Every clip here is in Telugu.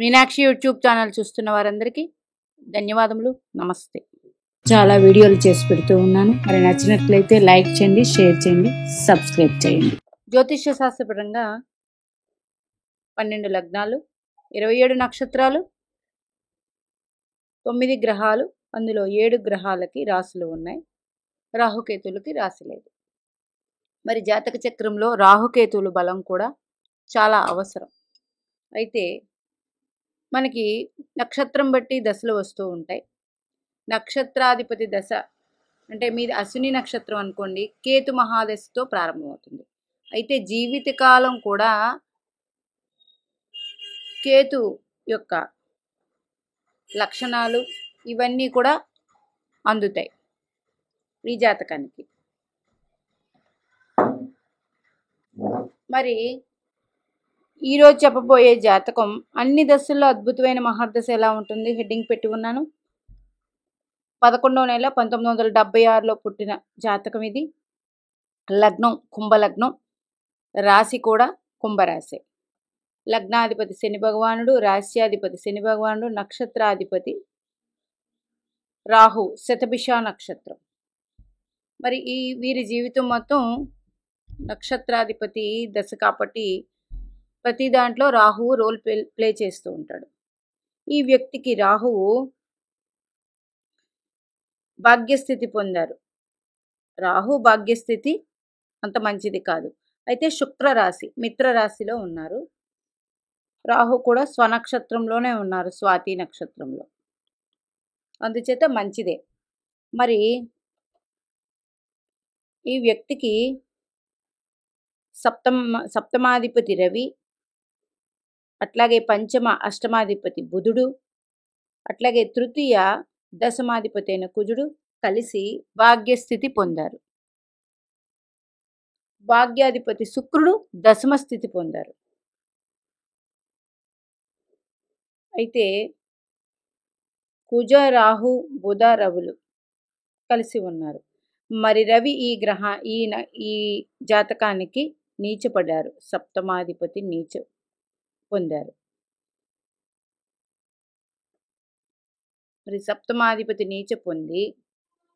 మీనాక్షి యూట్యూబ్ ఛానల్ చూస్తున్న వారందరికీ ధన్యవాదములు. నమస్తే. చాలా వీడియోలు చేసి పెడుతూ ఉన్నాను. మరి నచ్చినట్లయితే లైక్ చేయండి, షేర్ చేయండి, సబ్స్క్రైబ్ చేయండి. జ్యోతిష్య శాస్త్రపరంగా 12 లగ్నాలు, 27 నక్షత్రాలు, 9 గ్రహాలు, అందులో 7 గ్రహాలకి రాశులు ఉన్నాయి. రాహుకేతులకి రాశి లేదు. మరి జాతక చక్రంలో రాహుకేతువుల బలం కూడా చాలా అవసరం. అయితే మనకి నక్షత్రం బట్టి దశలు వస్తూ ఉంటాయి. నక్షత్రాధిపతి దశ అంటే మీది అశ్విని నక్షత్రం అనుకోండి, కేతు మహాదశతో ప్రారంభమవుతుంది. అయితే జీవితకాలం కూడా కేతు యొక్క లక్షణాలు ఇవన్నీ కూడా అందుతాయి ఈ జాతకానికి. మరి ఈరోజు చెప్పబోయే జాతకం అన్ని దశల్లో అద్భుతమైన మహర్దశ ఎలా ఉంటుంది హెడ్డింగ్ పెట్టి ఉన్నాను. 11వ నెల 1976లో పుట్టిన జాతకం ఇది. లగ్నం కుంభలగ్నం, రాశి కూడా కుంభరాశి. లగ్నాధిపతి శని భగవానుడు, రాశ్యాధిపతి శని భగవానుడు, నక్షత్రాధిపతి రాహు, శతభిష నక్షత్రం. మరి వీరి జీవితం మొత్తం నక్షత్రాధిపతి దశ కాబట్టి ప్రతి దాంట్లో రాహువు రోల్ ప్లే చేస్తూ ఉంటాడు. ఈ వ్యక్తికి రాహువు భాగ్యస్థితి పొందారు. రాహు భాగ్యస్థితి అంత మంచిది కాదు. అయితే శుక్రరాశి మిత్రరాశిలో ఉన్నారు. రాహు కూడా స్వనక్షత్రంలోనే ఉన్నారు, స్వాతి నక్షత్రంలో. అందుచేత మంచిదే. మరి ఈ వ్యక్తికి సప్తమాధిపతి రవి, అట్లాగే పంచమ అష్టమాధిపతి బుధుడు, అట్లాగే తృతీయ దశమాధిపతి అయిన కుజుడు కలిసి భాగ్యస్థితి పొందారు. భాగ్యాధిపతి శుక్రుడు దశమ స్థితి పొందారు. అయితే కుజ రాహు బుధ రవులు కలిసి ఉన్నారు. మరి రవి ఈ జాతకానికి నీచపడ్డారు. సప్తమాధిపతి నీచ పొందారు. మరి సప్తమాధిపతి నీచ పొంది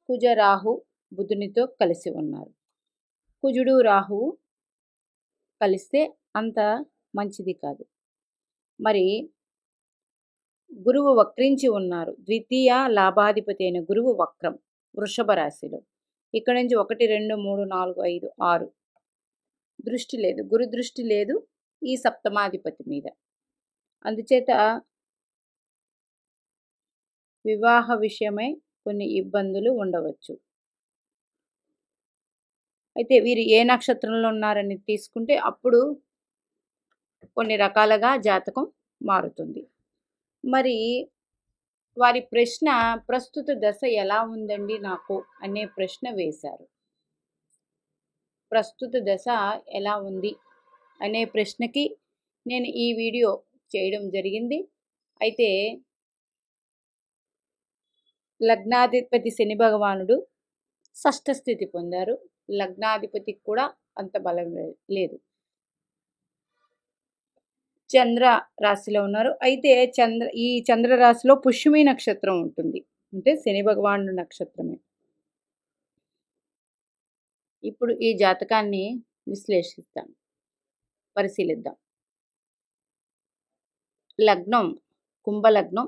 కుజ రాహు బుధునితో కలిసి ఉన్నారు. కుజుడు రాహువు కలిస్తే అంత మంచిది కాదు. మరి గురువు వక్రించి ఉన్నారు. ద్వితీయ లాభాధిపతి అయిన గురువు వక్రం వృషభ రాశిలో. ఇక్కడ నుంచి 1, 2, 3, 4, 5, 6 దృష్టి లేదు, గురు దృష్టి లేదు ఈ సప్తమాధిపతి మీద. అందుచేత వివాహ విషయమై కొన్ని ఇబ్బందులు ఉండవచ్చు. అయితే వీరు ఏ నక్షత్రంలో ఉన్నారని తీసుకుంటే అప్పుడు కొన్ని రకాలుగా జాతకం మారుతుంది. మరి వారి ప్రశ్న ప్రస్తుత దశ ఎలా ఉందండి నాకు అనే ప్రశ్న వేశారు. ప్రస్తుత దశ ఎలా ఉంది అనే ప్రశ్నకి నేను ఈ వీడియో చేయడం జరిగింది. అయితే లగ్నాధిపతి శని భగవానుడు షష్ఠ స్థితి పొందారు. లగ్నాధిపతికి కూడా అంత బలం లేదు. చంద్ర రాశిలో ఉన్నారు. అయితే ఈ చంద్ర రాశిలో పుష్యమి నక్షత్రం ఉంటుంది, అంటే శని భగవానుడు నక్షత్రమే. ఇప్పుడు ఈ జాతకాన్ని విశ్లేషిస్తాం, పరిశీలిద్దాం. లగ్నం కుంభలగ్నం,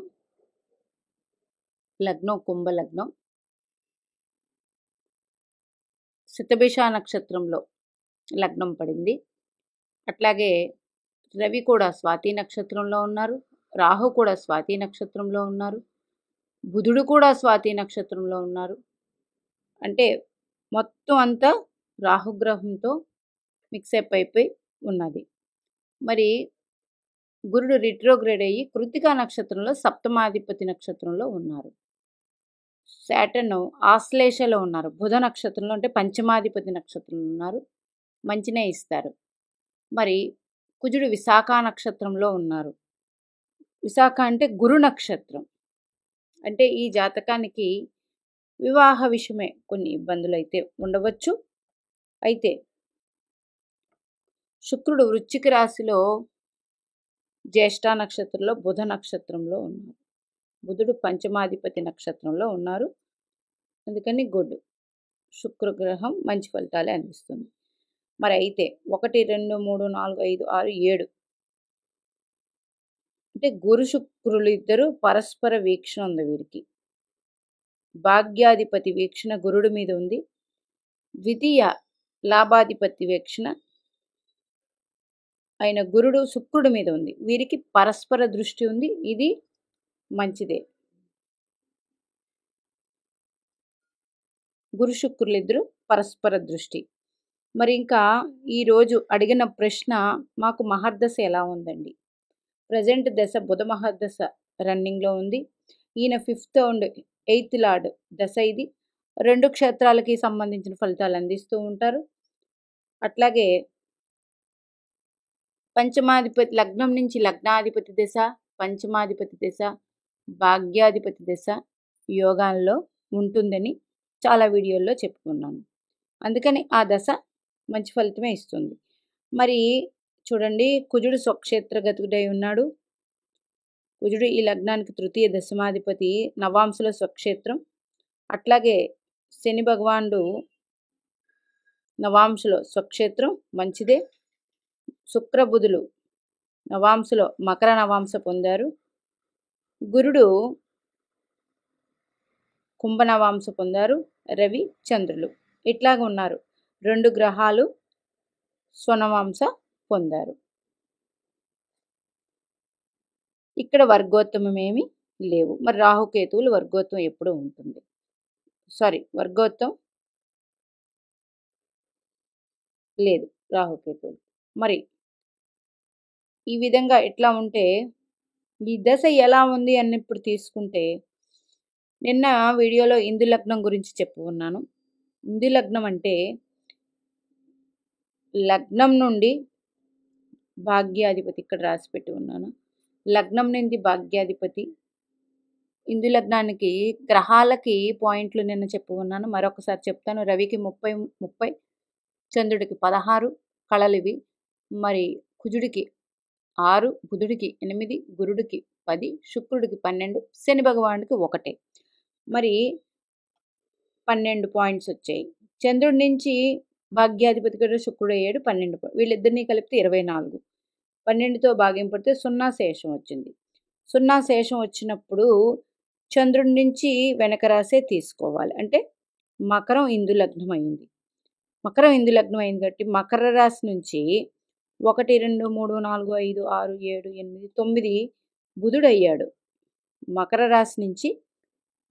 కుంభలగ్నం, శతభిష నక్షత్రంలో లగ్నం పడింది. అట్లాగే రవి కూడా స్వాతి నక్షత్రంలో ఉన్నారు. రాహు కూడా స్వాతి నక్షత్రంలో ఉన్నారు. బుధుడు కూడా స్వాతి నక్షత్రంలో ఉన్నారు. అంటే మొత్తం అంతా రాహుగ్రహంతో మిక్సప్ అయిపోయి ఉన్నది. మరి గురుడు రిట్రోగ్రేడ్ అయ్యి కృత్తికా నక్షత్రంలో సప్తమాధిపతి నక్షత్రంలో ఉన్నారు. శాటర్న్ ఆశ్లేషలో ఉన్నారు. బుధ నక్షత్రంలో అంటే పంచమాధిపతి నక్షత్రంలో ఉన్నారు. మంచినే ఇస్తారు. మరి కుజుడు విశాఖ నక్షత్రంలో ఉన్నారు. విశాఖ అంటే గురు నక్షత్రం. అంటే ఈ జాతకానికి వివాహ విషయమే కొన్ని ఇబ్బందులు అయితే ఉండవచ్చు. అయితే శుక్రుడు వృశ్చిక రాశిలో జ్యేష్ఠ నక్షత్రంలో బుధ నక్షత్రంలో ఉన్నారు. బుధుడు పంచమాధిపతి నక్షత్రంలో ఉన్నారు. అందుకని గుడ్. శుక్రగ్రహం మంచి ఫలితాలే అందిస్తుంది. మరి అయితే 1, 2, 3, 4, 5, 6, 7 అంటే గురు శుక్రులు ఇద్దరు పరస్పర వీక్షణ ఉంది వీరికి. భాగ్యాధిపతి వీక్షణ గురుడి మీద ఉంది. ద్వితీయ లాభాధిపతి వీక్షణ అయిన గురుడు శుక్రుడి మీద ఉంది. వీరికి పరస్పర దృష్టి ఉంది. ఇది మంచిదే. గురు శుక్రులు ఇద్దరు పరస్పర దృష్టి. మరి ఇంకా ఈరోజు అడిగిన ప్రశ్న, మాకు మహర్దశ ఎలా ఉందండి? ప్రజెంట్ దశ బుధ మహర్దశ రన్నింగ్లో ఉంది. ఈయన 5th అండ్ 8th లార్డ్ దశ ఇది. 2 క్షేత్రాలకి సంబంధించిన ఫలితాలు అందిస్తూ ఉంటారు. అట్లాగే పంచమాధిపతి లగ్నం నుంచి లగ్నాధిపతి దశ, పంచమాధిపతి దశ, భాగ్యాధిపతి దశ యోగాల్లో ఉంటుందని చాలా వీడియోల్లో చెప్పుకున్నాను. అందుకని ఆ దశ మంచి ఫలితమే ఇస్తుంది. మరి చూడండి, కుజుడు స్వక్షేత్రగతుడై ఉన్నాడు. కుజుడు ఈ లగ్నానికి తృతీయ దశమాధిపతి, నవాంశలో స్వక్షేత్రం. అట్లాగే శని భగవానుడు నవాంశలో స్వక్షేత్రం మంచిదే. శుక్రబుధులు నవాంశలో మకర నవాంశ పొందారు. గురుడు కుంభ నవాంశ పొందారు. రవి చంద్రులు ఇట్లాగ ఉన్నారు. 2 గ్రహాలు స్వనవాంశ పొందారు. ఇక్కడ వర్గోత్తమం ఏమీ లేవు. మరి రాహుకేతువులు వర్గోత్తం ఎప్పుడు ఉంటుంది? వర్గోత్తం లేదు రాహుకేతువులు. మరి ఈ విధంగా ఎట్లా ఉంటే ఈ దశ ఎలా ఉంది అని ఇప్పుడు తీసుకుంటే, నిన్న వీడియోలో ఇందు లగ్నం గురించి చెప్పుకున్నాను. ఇందు లగ్నం అంటే లగ్నం నుండి భాగ్యాధిపతి, ఇక్కడ రాసిపెట్టి ఉన్నాను. లగ్నం నుండి భాగ్యాధిపతి. ఇందు లగ్నానికి గ్రహాలకి పాయింట్లు నిన్న చెప్పుకున్నాను, మరొకసారి చెప్తాను. రవికి 30, చంద్రుడికి 16 కళలివి. మరి కుజుడికి 6, బుధుడికి 8, గురుడికి 10, శుక్రుడికి 12, శని భగవానుడికి 1. మరి 12 పాయింట్స్ వచ్చాయి. చంద్రుడి నుంచి భాగ్యాధిపతి కూడా శుక్రుడు అయ్యాడు, 12. వీళ్ళిద్దరినీ కలిపితే 24. 12తో భాగింపడితే 0 శేషం వచ్చింది. 0 శేషం వచ్చినప్పుడు చంద్రుడి నుంచి వెనక రాసే తీసుకోవాలి. అంటే మకరం ఇందు లగ్నం అయింది. మకరం ఇందు లగ్నం అయింది కాబట్టి మకర రాశి నుంచి 1, 2, 3, 4, 5, 6, 7, 8, 9 బుధుడయ్యాడు. మకర రాశి నుంచి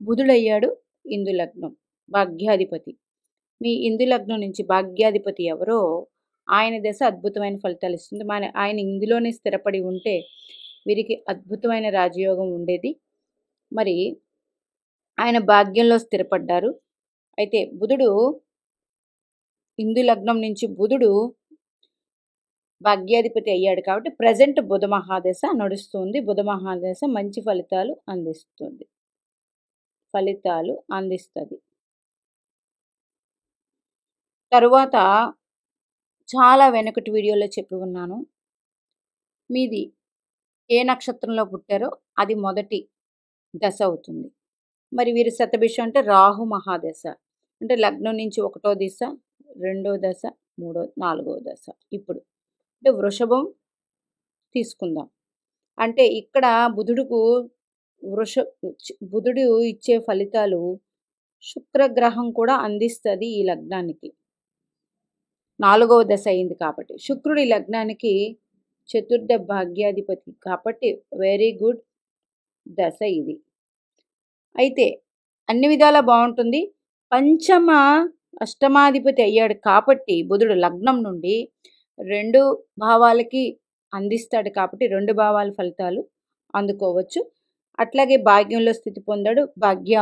బుధుడయ్యాడు ఇందు లగ్నం భాగ్యాధిపతి. మీ ఇందు లగ్నం నుంచి భాగ్యాధిపతి ఎవరో ఆయన దశ అద్భుతమైన ఫలితాలు ఇస్తుంది. ఆయన ఇందులోనే స్థిరపడి ఉంటే వీరికి అద్భుతమైన రాజయోగం ఉండేది. మరి ఆయన భాగ్యంలో స్థిరపడ్డారు. అయితే బుధుడు ఇందు లగ్నం నుంచి బుధుడు భాగ్యాధిపతి అయ్యాడు కాబట్టి ప్రజెంట్ బుధ మహాదశ నడుస్తుంది. బుధ మహాదశ మంచి ఫలితాలు అందిస్తుంది. తరువాత చాలా వెనకటి వీడియోలో చెప్పి ఉన్నాను, మీది ఏ నక్షత్రంలో పుట్టారో అది మొదటి దశ అవుతుంది. మరి వీరి శతభిషం అంటే రాహు మహాదశ, అంటే లగ్నం నుంచి 1వ దశ, 2వ దశ, 3వ, 4వ దశ. ఇప్పుడు అంటే వృషభం తీసుకుందాం. అంటే ఇక్కడ బుధుడు ఇచ్చే ఫలితాలు శుక్రగ్రహం కూడా అందిస్తుంది ఈ లగ్నానికి. 4వ దశ అయింది కాబట్టి శుక్రుడి లగ్నానికి చతుర్థ భాగ్యాధిపతి కాబట్టి వెరీ గుడ్ దశ ఇది. అయితే అన్ని విధాలా బాగుంటుంది. పంచమ అష్టమాధిపతి అయ్యాడు కాబట్టి బుధుడు లగ్నం నుండి 2 భావాలకి అందిస్తాడు కాబట్టి 2 భావాల ఫలితాలు అందుకోవచ్చు. అట్లాగే భాగ్యంలో స్థితి పొందాడు, భాగ్య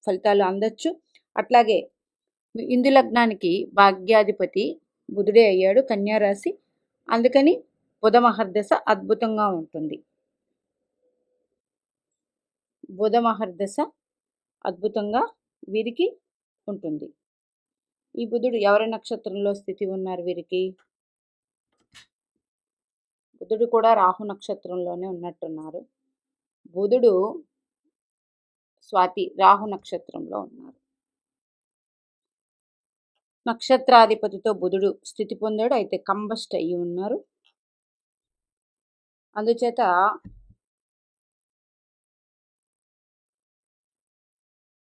ఫలితాలు అందొచ్చు. అట్లాగే ఇందు లగ్నానికి భాగ్యాధిపతి బుధుడే అయ్యాడు, కన్యారాశి. అందుకని బుధ మహర్దశ అద్భుతంగా ఉంటుంది. బుధ మహర్దశ అద్భుతంగా వీరికి ఉంటుంది. ఈ బుధుడు ఎవరి నక్షత్రంలో స్థితి ఉన్నారు వీరికి? బుధుడు కూడా రాహు నక్షత్రంలోనే ఉన్నట్టున్నారు. బుధుడు స్వాతి రాహు నక్షత్రంలో ఉన్నారు. నక్షత్రాధిపతితో బుధుడు స్థితి పొందాడు, అయితే కంబస్ట్ అయ్యి ఉన్నారు. అందుచేత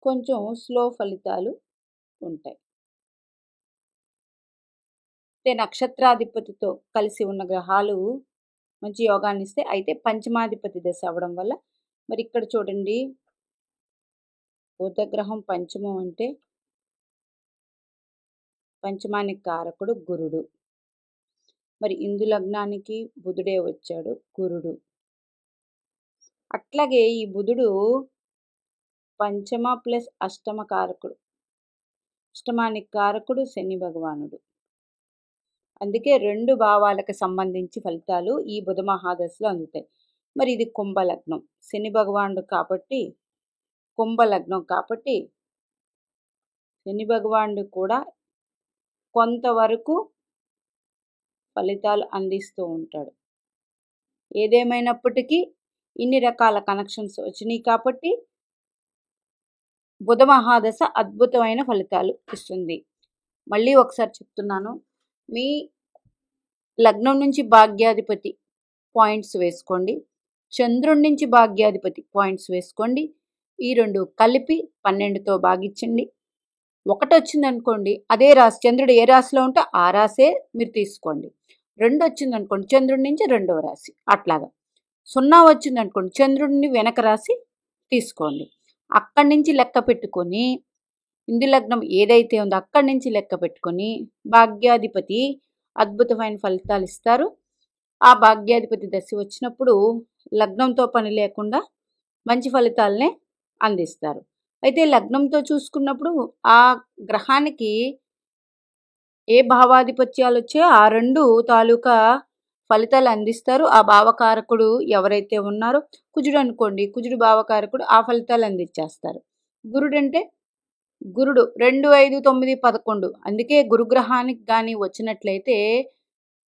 కొంచెం స్లో ఫలితాలు ఉంటాయి. అయితే నక్షత్రాధిపతితో కలిసి ఉన్న గ్రహాలు మంచి యోగాన్ని ఇస్తే, అయితే పంచమాధిపతి దశ అవ్వడం వల్ల మరి ఇక్కడ చూడండి, బుధగ్రహం పంచమం అంటే పంచమానికి కారకుడు గురుడు. మరి ఇందు లగ్నానికి బుధుడే వచ్చాడు, గురుడు. అట్లాగే ఈ బుధుడు పంచమ ప్లస్ అష్టమ కారకుడు, అష్టమానికి కారకుడు శని భగవానుడు. అందుకే 2 భావాలకు సంబంధించి ఫలితాలు ఈ బుధ మహాదశలో అందుతాయి. మరి ఇది కుంభలగ్నం, శని భగవానుడు కాబట్టి, కుంభలగ్నం కాబట్టి శని భగవానుడు కూడా కొంతవరకు ఫలితాలు అందిస్తూ ఉంటాడు. ఏదేమైనప్పటికీ ఇన్ని రకాల కనెక్షన్స్ వచ్చినాయి కాబట్టి బుధ మహాదశ అద్భుతమైన ఫలితాలు ఇస్తుంది. మళ్ళీ ఒకసారి చెప్తున్నాను, మీ లగ్నం నుంచి భాగ్యాధిపతి పాయింట్స్ వేసుకోండి, చంద్రుడి నుంచి భాగ్యాధిపతి పాయింట్స్ వేసుకోండి. ఈ 2 కలిపి 12తో భాగించండి. 1 వచ్చింది అనుకోండి, అదే రాశి, చంద్రుడు ఏ రాశిలో ఉంటే ఆ రాసే మీరు తీసుకోండి. 2 వచ్చింది అనుకోండి, చంద్రుడి నుంచి 2వ రాశి. అట్లాగా 0 వచ్చింది అనుకోండి, చంద్రుడిని వెనక రాశి తీసుకోండి. అక్కడి నుంచి లెక్క పెట్టుకొని, ఇందు లగ్నం ఏదైతే ఉందో అక్కడి నుంచి లెక్క పెట్టుకొని భాగ్యాధిపతి అద్భుతమైన ఫలితాలు ఇస్తారు. ఆ భాగ్యాధిపతి దశ వచ్చినప్పుడు లగ్నంతో పని లేకుండా మంచి ఫలితాలనే అందిస్తారు. అయితే లగ్నంతో చూసుకున్నప్పుడు ఆ గ్రహానికి ఏ భావాధిపత్యాలు వచ్చాయో ఆ 2 తాలూకా ఫలితాలు అందిస్తారు. ఆ భావకారకుడు ఎవరైతే ఉన్నారో, కుజుడు అనుకోండి, కుజుడు భావకారకుడు ఆ ఫలితాలు అందించేస్తారు. గురుడు అంటే గురుడు 2, 5, 9, 11. అందుకే గురుగ్రహానికి కానీ వచ్చినట్లయితే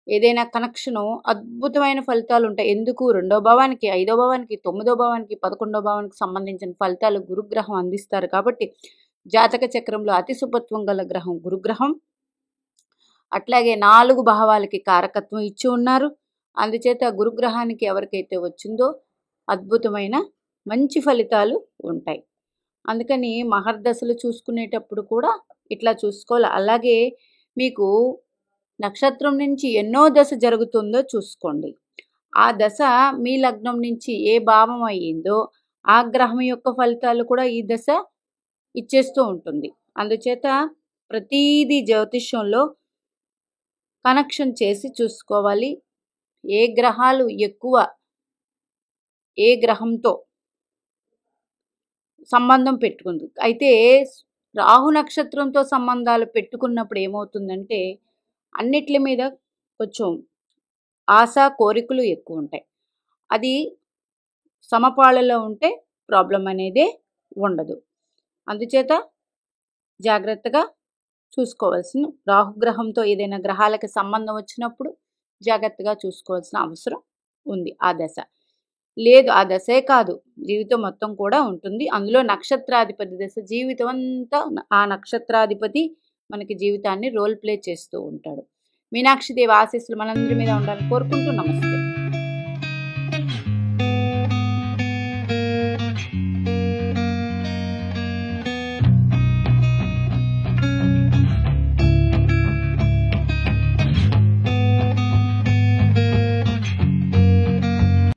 ఏదైనా కనెక్షను అద్భుతమైన ఫలితాలు ఉంటాయి. ఎందుకు? 2వ భావానికి, 5వ భావానికి, 9వ భావానికి, 11వ భావానికి సంబంధించిన ఫలితాలు గురుగ్రహం అందిస్తారు. కాబట్టి జాతక చక్రంలో అతి శుభత్వం గల గ్రహం గురుగ్రహం. అట్లాగే 4 భావాలకి కారకత్వం ఇచ్చి ఉన్నారు. అందుచేత గురుగ్రహానికి ఎవరికైతే వచ్చిందో అద్భుతమైన మంచి ఫలితాలు ఉంటాయి. అందుకని మహర్దశలు చూసుకునేటప్పుడు కూడా ఇట్లా చూసుకోవాలి. అలాగే మీకు నక్షత్రం నుంచి ఎన్నో దశ జరుగుతుందో చూసుకోండి. ఆ దశ మీ లగ్నం నుంచి ఏ భావం అయ్యిందో ఆ గ్రహం యొక్క ఫలితాలు కూడా ఈ దశ ఇచ్చేస్తూ ఉంటుంది. అందుచేత ప్రతీది జ్యోతిష్యంలో కనెక్షన్ చేసి చూసుకోవాలి. ఏ గ్రహాలు ఎక్కువ ఏ గ్రహంతో సంబంధం పెట్టుకుంది. అయితే రాహు నక్షత్రంతో సంబంధాలు పెట్టుకున్నప్పుడు ఏమవుతుందంటే అన్నిట్ల మీద కొంచెం ఆశ, కోరికలు ఎక్కువ ఉంటాయి. అది సమపాళ్ళలో ఉంటే ప్రాబ్లం అనేదే ఉండదు. అందుచేత జాగ్రత్తగా చూసుకోవాల్సిన, రాహుగ్రహంతో ఏదైనా గ్రహాలకి సంబంధం వచ్చినప్పుడు జాగ్రత్తగా చూసుకోవాల్సిన అవసరం ఉంది. ఆ దశ లేదు, ఆ దశే కాదు, జీవితం మొత్తం కూడా ఉంటుంది. అందులో నక్షత్రాధిపతి దశ జీవితం అంతా ఆ నక్షత్రాధిపతి మనకి జీవితాన్ని రోల్ ప్లే చేస్తూ ఉంటాడు. మీనాక్షి దేవి ఆశీస్సులు మనందరి మీద ఉండాలని కోరుకుంటూ నమస్తే.